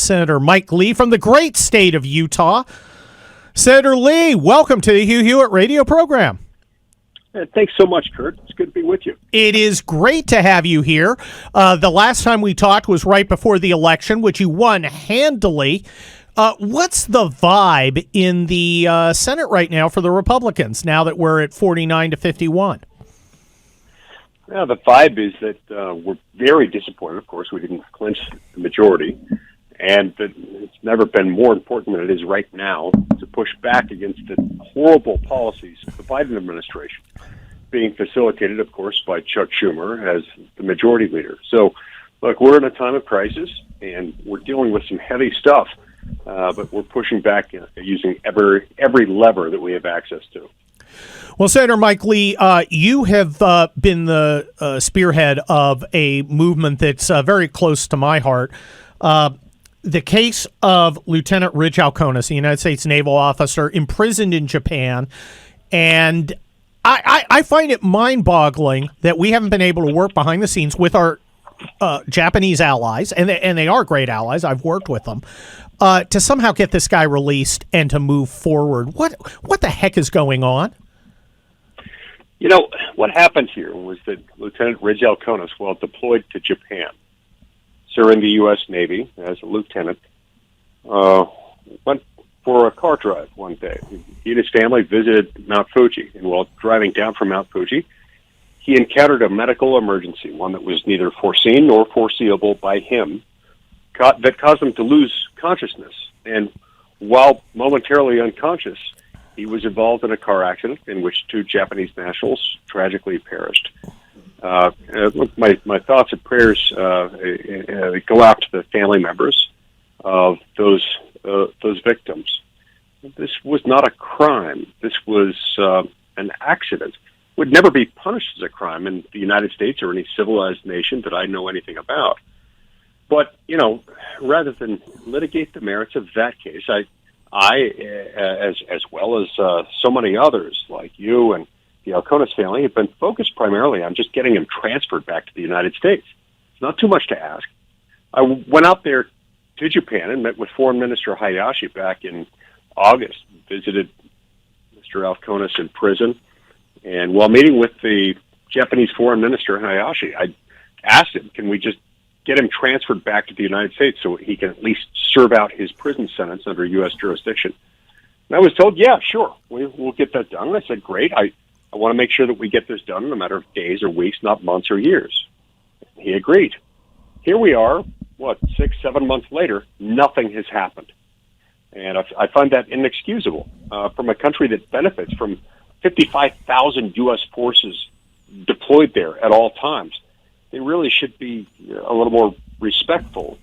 Senator Mike Lee from the great state of Utah. Senator Lee, welcome to the Hugh Hewitt radio program. Thanks so much, Kurt. It's good to be with you. It is great to have you here. The last time we talked was right before the election, which you won handily. What's the vibe in the Senate right now for the Republicans, now that we're at 49-51? Yeah, the vibe is that we're very disappointed. Of course, we didn't clinch the majority, and that it's never been more important than it is right now to push back against the horrible policies of the Biden administration, being facilitated, of course, by Chuck Schumer as the majority leader. So, look, we're in a time of crisis, and we're dealing with some heavy stuff, but we're pushing back using every lever that we have access to. Well, Senator Mike Lee, you have been the spearhead of a movement that's very close to my heart. The case of Lieutenant Ridge Alkonis, a United States naval officer imprisoned in Japan, and I find it mind-boggling that we haven't been able to work behind the scenes with our Japanese allies, and they are great allies. I've worked with them, to somehow get this guy released and to move forward. What the heck is going on? You know, what happened here was that Lieutenant Ridge Alkonis, while deployed to Japan, serving the U.S. Navy as a lieutenant, went for a car drive one day. He and his family visited Mount Fuji, and while driving down from Mount Fuji, he encountered a medical emergency, one that was neither foreseen nor foreseeable by him, that caused him to lose consciousness. And while momentarily unconscious, he was involved in a car accident in which two Japanese nationals tragically perished. My thoughts and prayers go out to the family members of those victims. This was not a crime. This was an accident. Would never be punished as a crime in the United States or any civilized nation that I know anything about. But, you know, rather than litigate the merits of that case, I as well as so many others like you and the Alkonis family, have been focused primarily on just getting him transferred back to the United States. It's not too much to ask. I went out there to Japan and met with Foreign Minister Hayashi back in August, visited Mr. Alkonis in prison, and while meeting with the Japanese Foreign Minister Hayashi, I asked him, can we just get him transferred back to the United States so he can at least serve out his prison sentence under U.S. jurisdiction? And I was told, yeah, sure, we'll get that done. And I said, great, I want to make sure that we get this done in a matter of days or weeks, not months or years. He agreed. Here we are, 6, 7 months later, nothing has happened. And I find that inexcusable from a country that benefits from 55,000 U.S. forces deployed there at all times. They really should be a little more respectful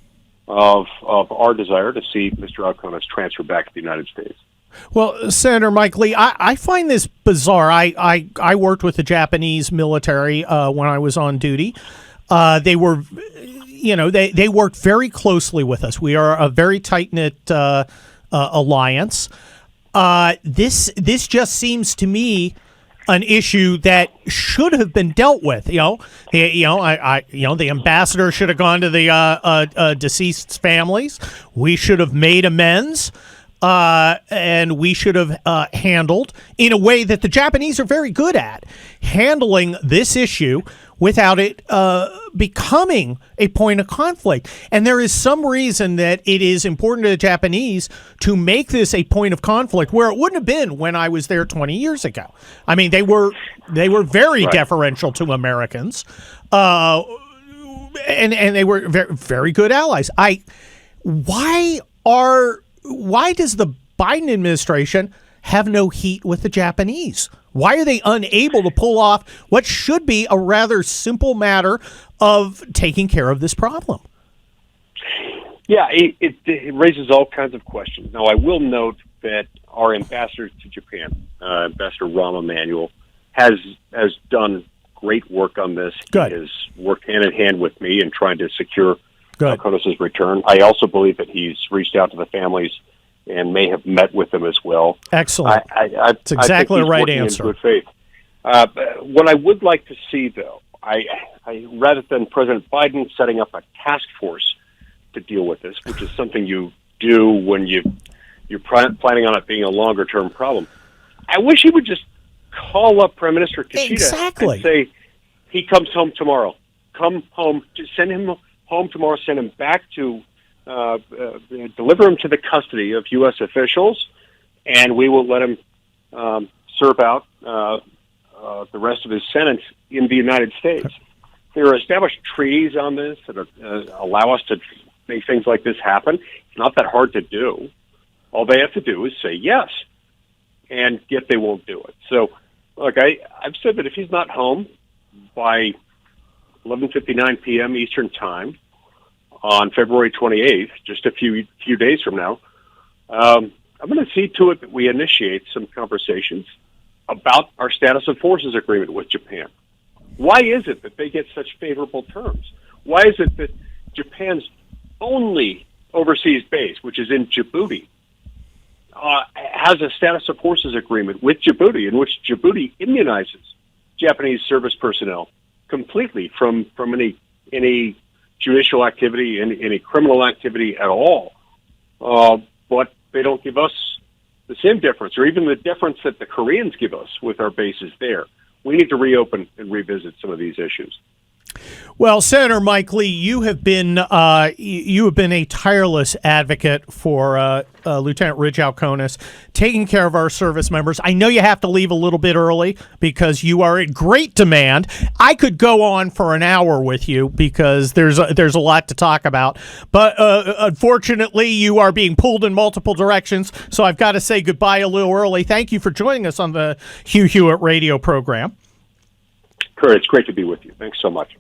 of our desire to see Mr. Alkonis transferred back to the United States. Well, Senator Mike Lee, I find this bizarre. I worked with the Japanese military when I was on duty. They were, they worked very closely with us. We are a very tight-knit alliance. This just seems to me an issue that should have been dealt with. The ambassador should have gone to the deceased's families. We should have made amends. And we should have handled in a way that the Japanese are very good at, handling this issue without it becoming a point of conflict. And there is some reason that it is important to the Japanese to make this a point of conflict where it wouldn't have been when I was there 20 years ago. I mean, they were very deferential to Americans, and they were very, very good allies. Why does the Biden administration have no heat with the Japanese? Why are they unable to pull off what should be a rather simple matter of taking care of this problem? Yeah, it raises all kinds of questions. Now, I will note that our ambassador to Japan, Ambassador Rahm Emanuel, has done great work on this. Good. He has worked hand in hand with me in trying to secure Alkonis' return. I also believe that he's reached out to the families and may have met with them as well. Excellent. That's exactly the right answer. In good faith. What I would like to see, though, I rather than President Biden setting up a task force to deal with this, which is something you do when you're planning on it being a longer-term problem. I wish he would just call up Prime Minister Kishida and say, he comes home tomorrow. Come home. Just send him home tomorrow. Send him back to deliver him to the custody of U.S. officials, and we will let him serve out the rest of his sentence in the United States. There are established treaties on this that allow us to make things like this happen. It's not that hard to do. All they have to do is say yes, and yet they won't do it. So, look, I've said that if he's not home by 11:59 p.m. Eastern Time on February 28th, just a few days from now, I'm going to see to it that we initiate some conversations about our status of forces agreement with Japan. Why is it that they get such favorable terms? Why is it that Japan's only overseas base, which is in Djibouti, has a status of forces agreement with Djibouti, in which Djibouti immunizes Japanese service personnel completely from any judicial activity, any criminal activity at all? But they don't give us the same deference, or even the deference that the Koreans give us with our bases there. We need to reopen and revisit some of these issues. Well, Senator Mike Lee, you have been a tireless advocate for Lieutenant Ridge Alkonis, taking care of our service members. I know you have to leave a little bit early because you are in great demand. I could go on for an hour with you because there's a lot to talk about, but unfortunately, you are being pulled in multiple directions. So I've got to say goodbye a little early. Thank you for joining us on the Hugh Hewitt radio program. Kurt, it's great to be with you. Thanks so much.